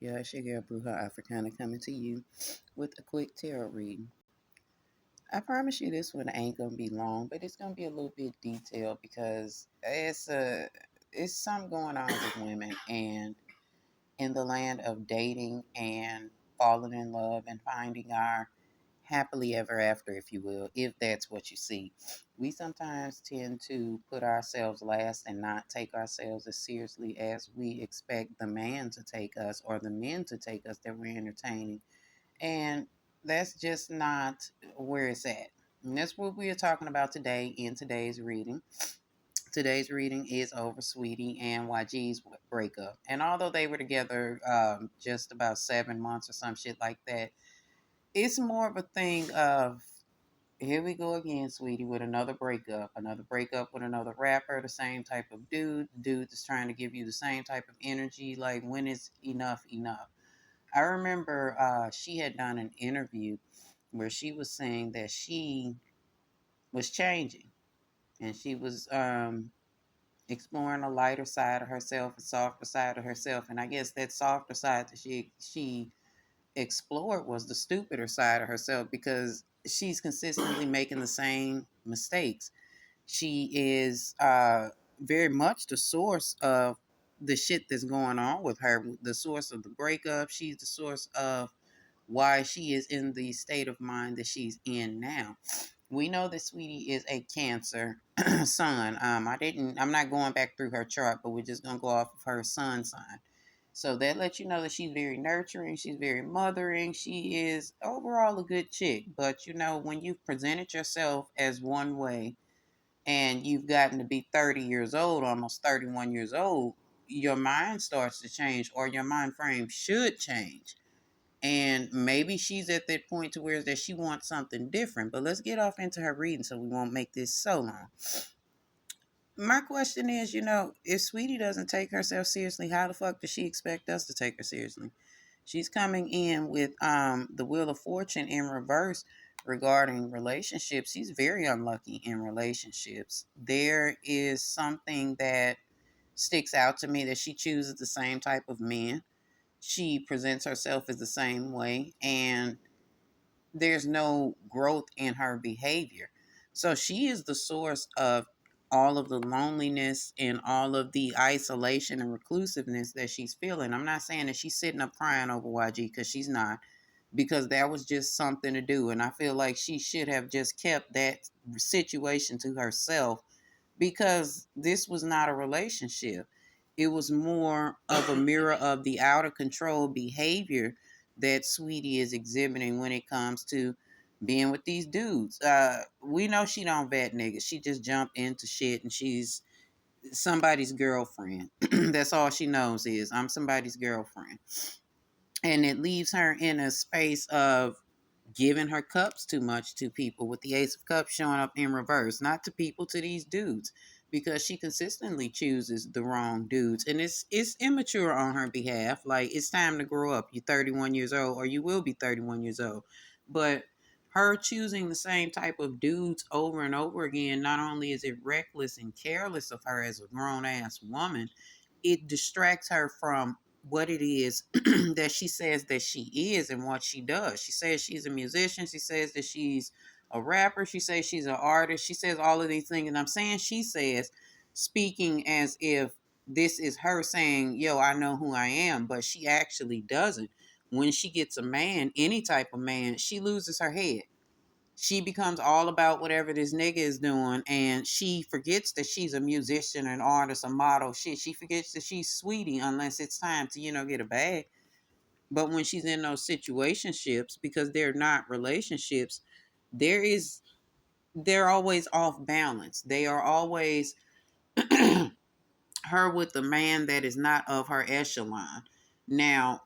Yeah, it's your girl Bruja Africana coming to you with a quick tarot reading. I promise you this one ain't gonna be long, but it's gonna be a little bit detailed because it's something going on with women and in the land of dating and falling in love and finding our happily ever after, if you will, if that's what you see. We sometimes tend to put ourselves last and not take ourselves as seriously as we expect the man to take us or the men to take us that we're entertaining. And that's just not where it's at. And that's what we are talking about today in today's reading. Today's reading is over Saweetie and YG's breakup. And although they were together just about 7 months or some shit like that, it's more of a thing of here we go again, sweetie, with another breakup. Another breakup with another rapper, the same type of dude. The dude that's trying to give you the same type of energy. Like, when is enough enough? I remember she had done an interview where she was saying that she was changing and she was exploring a lighter side of herself, a softer side of herself. And I guess that softer side that she explored was the stupider side of herself because she's consistently making the same mistakes. She is very much the source of the shit that's going on with her, the source of the breakup. She's the source of why she is in the state of mind that she's in now. We know that Sweetie is a Cancer sun. I'm not going back through her chart, but we're just gonna go off of her sun sign. So that lets you know that she's very nurturing, she's very mothering, she is overall a good chick. But when you've presented yourself as one way and you've gotten to be 30 years old, almost 31 years old, your mind starts to change, or your mind frame should change. And maybe she's at that point to where that she wants something different. But let's get off into her reading so we won't make this so long. My question is, if Sweetie doesn't take herself seriously, how the fuck does she expect us to take her seriously? She's coming in with the Wheel of Fortune in reverse regarding relationships. She's very unlucky in relationships. There is something that sticks out to me, that she chooses the same type of men. She presents herself as the same way, and there's no growth in her behavior. So she is the source of all of the loneliness and all of the isolation and reclusiveness that she's feeling. I'm not saying that she's sitting up crying over YG, because she's not, because that was just something to do. And I feel like she should have just kept that situation to herself, because this was not a relationship. It was more of a mirror of the out of control behavior that Sweetie is exhibiting when it comes to being with these dudes. We know she don't vet niggas. She just jumped into shit and she's somebody's girlfriend. That's all she knows is I'm somebody's girlfriend. And it leaves her in a space of giving her cups too much to people, with the Ace of Cups showing up in reverse. Not to people, to these dudes, because she consistently chooses the wrong dudes. And it's immature on her behalf. Like, it's time to grow up. You're 31 years old, or you will be 31 years old. But her choosing the same type of dudes over and over again, not only is it reckless and careless of her as a grown ass woman, it distracts her from what it is that she says that she is and what she does. She says she's a musician. She says that she's a rapper. She says she's an artist. She says all of these things. And I'm saying she says, speaking as if this is her saying, yo, I know who I am. But she actually doesn't. When she gets a man, any type of man, she loses her head. She becomes all about whatever this nigga is doing, and she forgets that she's a musician, an artist, a model. Shit, she forgets that she's Sweetie unless it's time to, get a bag. But when she's in those situationships, because they're not relationships, there is they're always off balance. They are always her with a man that is not of her echelon. Now,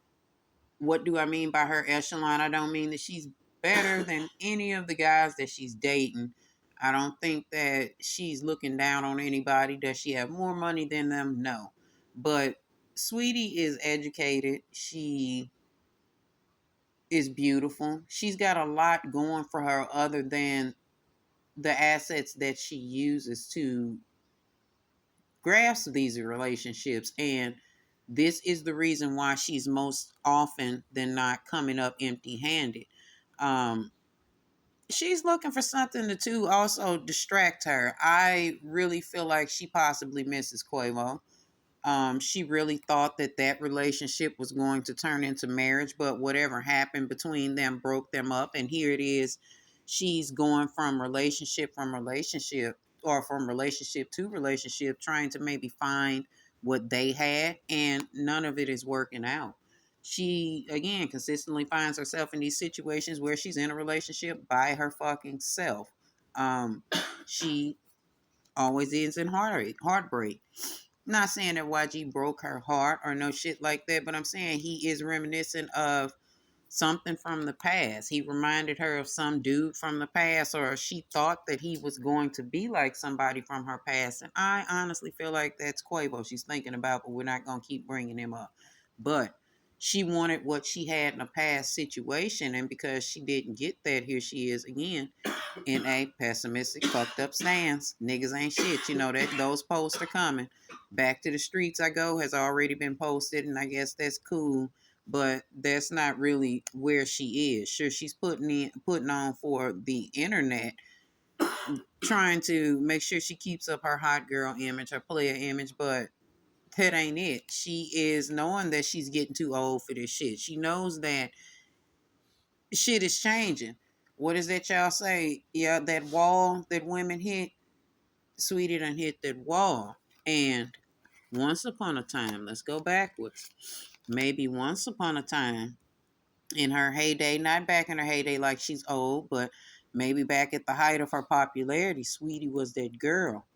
what do I mean by her echelon? I don't mean that she's better than any of the guys that she's dating. I don't think that she's looking down on anybody. Does she have more money than them? No. But Sweetie is educated. She is beautiful. She's got a lot going for her other than the assets that she uses to grasp these relationships. And This is the reason why she's most often than not coming up empty handed. Um, she's looking for something to also distract her. I really feel like she possibly misses Quavo. She really thought that that relationship was going to turn into marriage, but whatever happened between them broke them up. And here it is. She's going from relationship, or from relationship to relationship, trying to maybe find what they had, and none of it is working out. She, again, consistently finds herself in these situations where she's in a relationship by her fucking self. She always ends in heartbreak. Not saying that YG broke her heart or no shit like that, but I'm saying he is reminiscent of something from the past. He reminded her of some dude from the past, or she thought that he was going to be like somebody from her past. And I honestly feel like that's Quavo she's thinking about, but we're not going to keep bringing him up. But she wanted what she had in a past situation, and because she didn't get that, here she is again in a pessimistic, fucked up stance. Niggas ain't shit. You know that those posts are coming. Back to the streets I go has already been posted, and I guess that's cool. But that's not really where she is. Sure, she's putting on for the internet, trying to make sure she keeps up her hot girl image, her player image, but that ain't it. She is knowing that she's getting too old for this shit. She knows that shit is changing. What is that y'all say? Yeah, that wall that women hit, Sweetie done hit that wall. And once upon a time, let's go backwards. Maybe once upon a time in her heyday, not back in her heyday like she's old, but maybe back at the height of her popularity, Sweetie was that girl.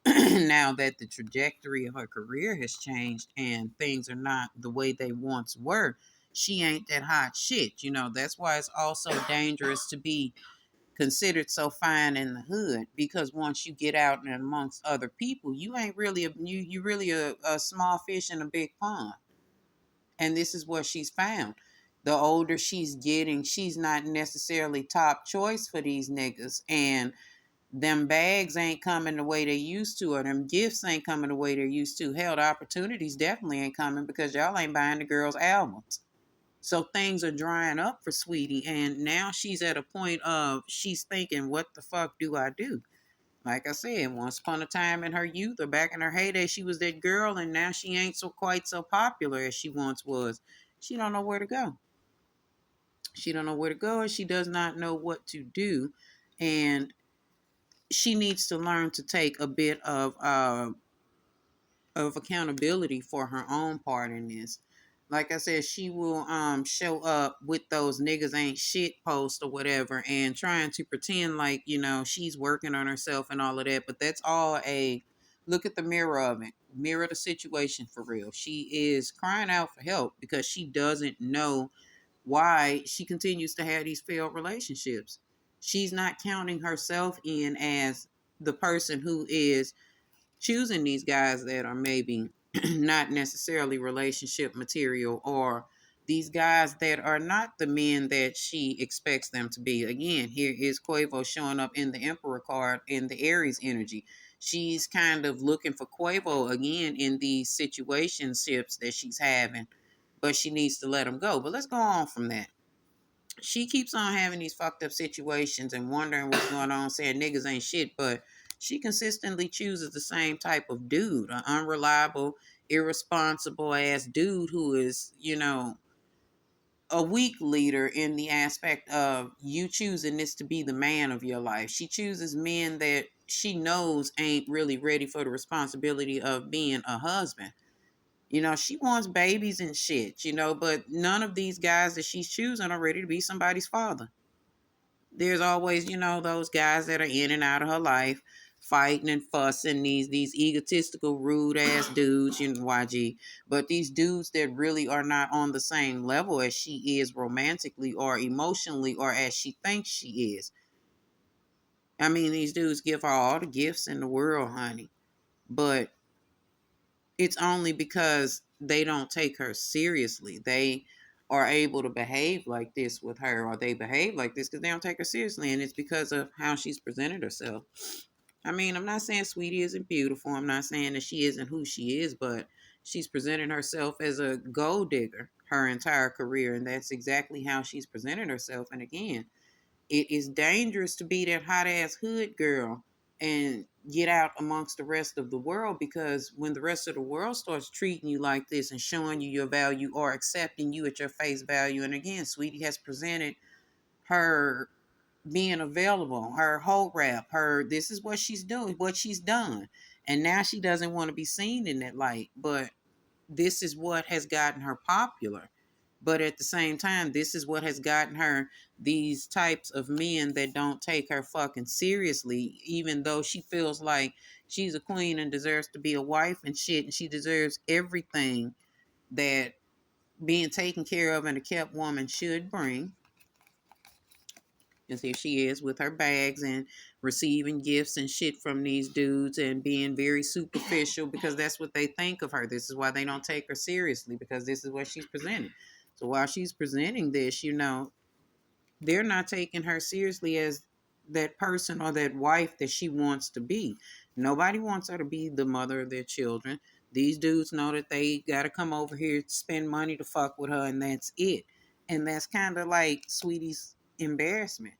Now that the trajectory of her career has changed and things are not the way they once were, she ain't that hot shit. You know, that's why it's also dangerous to be considered so fine in the hood, because once you get out and amongst other people, you ain't really you really a small fish in a big pond. And this is what she's found. The older she's getting, she's not necessarily top choice for these niggas. And them bags ain't coming the way they used to, or them gifts ain't coming the way they're used to. Hell, the opportunities definitely ain't coming because y'all ain't buying the girls' albums. So things are drying up for Sweetie, and now she's at a point of she's thinking, what the fuck do I do? Like I said, once upon a time in her youth or back in her heyday, she was that girl, and now she ain't so quite so popular as she once was. She don't know where to go. She don't know where to go, and she does not know what to do, and she needs to learn to take a bit of accountability for her own part in this. Like I said, she will show up with those niggas ain't shit posts or whatever, and trying to pretend like, you know, she's working on herself and all of that, but that's all a look at the mirror of it. Mirror the situation for real. She is crying out for help because she doesn't know why she continues to have these failed relationships. She's not counting herself in as the person who is choosing these guys that are maybe not necessarily relationship material, or these guys that are not the men that she expects them to be. Again, here is Quavo showing up in the Emperor card in the Aries energy. She's kind of looking for Quavo again in these situationships that she's having, but she needs to let him go. But let's go on from that. She keeps on having these fucked up situations and wondering what's going on, saying niggas ain't shit, but she consistently chooses the same type of dude, an unreliable, irresponsible ass dude who is, you know, a weak leader in the aspect of you choosing this to be the man of your life. She chooses men that she knows ain't really ready for the responsibility of being a husband. You know, she wants babies and shit, you know, but none of these guys that she's choosing are ready to be somebody's father. There's always, you know, those guys that are in and out of her life, fighting and fussing, these egotistical, rude ass dudes, you know, YG. But these dudes that really are not on the same level as she is romantically or emotionally or as she thinks she is. I mean, these dudes give her all the gifts in the world, honey. But it's only because they don't take her seriously. They are able to behave like this with her, or they behave like this because they don't take her seriously, and it's because of how she's presented herself. I mean, I'm not saying Sweetie isn't beautiful. I'm not saying that she isn't who she is, but She's presented herself as a gold digger her entire career, and that's exactly how she's presented herself. And again, it is dangerous to be that hot ass hood girl and get out amongst the rest of the world, because when the rest of the world starts treating you like this and showing you your value or accepting you at your face value, and again, Sweetie has presented her being available, her whole rap, her this is what she's doing, what she's done. And now she doesn't want to be seen in that light. But this is what has gotten her popular. But at the same time, this is what has gotten her these types of men that don't take her fucking seriously, even though she feels like she's a queen and deserves to be a wife and shit, and she deserves everything that being taken care of and a kept woman should bring. And here she is with her bags and receiving gifts and shit from these dudes and being very superficial because that's what they think of her. This is why they don't take her seriously, because this is what she's presenting. So while she's presenting this, they're not taking her seriously as that person or that wife that she wants to be. Nobody wants her to be the mother of their children. These dudes know that they got to come over here to spend money to fuck with her, and that's it. And that's kind of like Sweetie's embarrassment.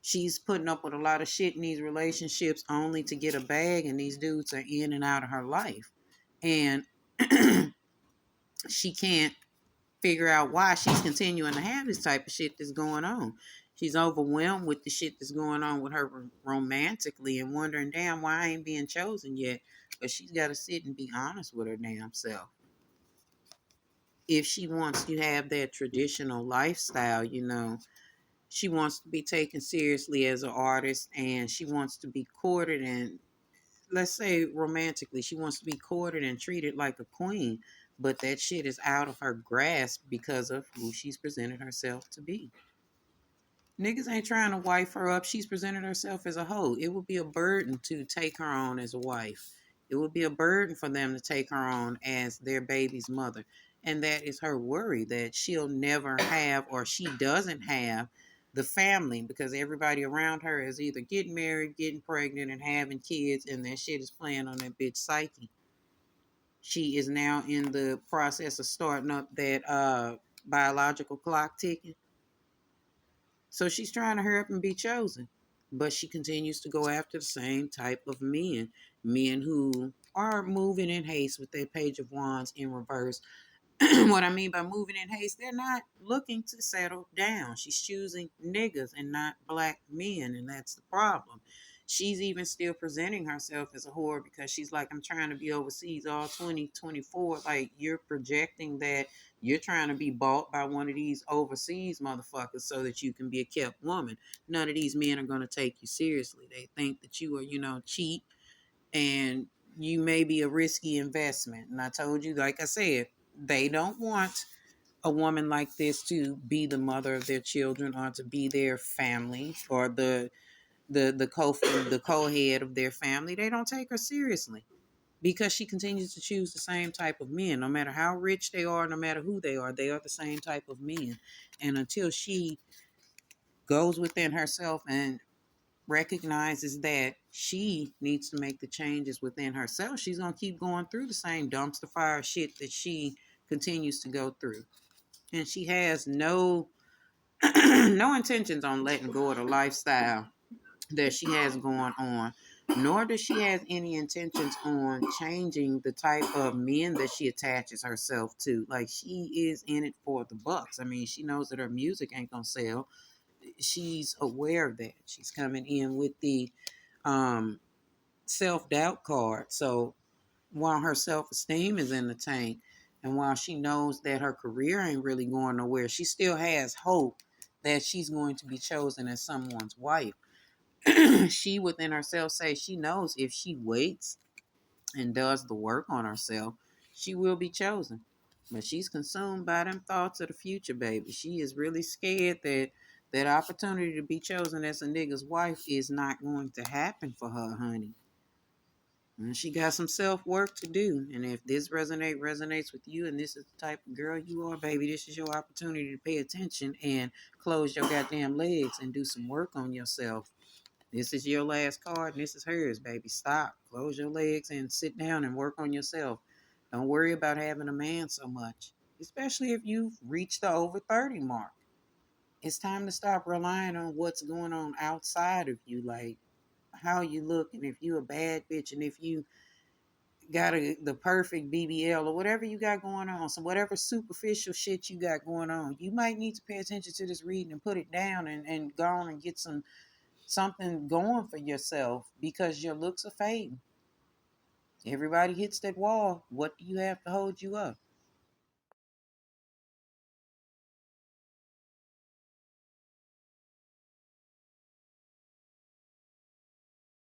She's putting up with a lot of shit in these relationships only to get a bag, and these dudes are in and out of her life. And she can't figure out why she's continuing to have this type of shit that's going on. She's overwhelmed with the shit that's going on with her romantically and wondering, damn, why I ain't being chosen yet. But she's got to sit and be honest with her damn self. If she wants to have that traditional lifestyle, she wants to be taken seriously as an artist, and she wants to be courted, and let's say romantically, she wants to be courted and treated like a queen, but that shit is out of her grasp because of who she's presented herself to be. Niggas ain't trying to wife her up. She's presented herself as a hoe. It would be a burden to take her on as a wife. It would be a burden for them to take her on as their baby's mother. And that is her worry, that she'll never have, or she doesn't have, the family, because everybody around her is either getting married, getting pregnant, and having kids, and that shit is playing on that bitch psyche. She is now in the process of starting up that biological clock ticking. So she's trying to hurry up and be chosen. But she continues to go after the same type of men who are moving in haste with their page of wands in reverse. What I mean by moving in haste, they're not looking to settle down. She's choosing niggas and not black men, and that's the problem. She's even still presenting herself as a whore because she's like, I'm trying to be overseas all 2024. Like, you're projecting that you're trying to be bought by one of these overseas motherfuckers so that you can be a kept woman. None of these men are going to take you seriously. They think that you are, cheap, and you may be a risky investment. And I told you, like I said, they don't want a woman like this to be the mother of their children or to be their family or the co-head of their family. They don't take her seriously because she continues to choose the same type of men. No matter how rich they are, no matter who they are the same type of men. And until she goes within herself and recognizes that she needs to make the changes within herself, she's going to keep going through the same dumpster fire shit that she continues to go through. And she has no no intentions on letting go of the lifestyle that she has going on, nor does she have any intentions on changing the type of men that she attaches herself to. Like, she is in it for the bucks. I mean, she knows that her music ain't gonna sell. She's aware of that. She's coming in with the um, self-doubt card. So while her self-esteem is in the tank, and while she knows that her career ain't really going nowhere, she still has hope that she's going to be chosen as someone's wife. She within herself says she knows if she waits and does the work on herself, she will be chosen. But she's consumed by them thoughts of the future, baby. She is really scared that that opportunity to be chosen as a nigga's wife is not going to happen for her, honey. And she got some self work to do. And if this resonates with you, and this is the type of girl you are, baby, this is your opportunity to pay attention and close your goddamn legs and do some work on yourself. This is your last card, and this is hers, baby. Stop. Close your legs and sit down and work on yourself. Don't worry about having a man so much, especially if you've reached the over 30 mark. It's time to stop relying on what's going on outside of you, like how you look, and if you a bad bitch, and if you got the perfect BBL or whatever you got going on. So whatever superficial shit you got going on, you might need to pay attention to this reading and put it down and go on and get something going for yourself because your looks are fading. Everybody hits that wall. What do you have to hold you up?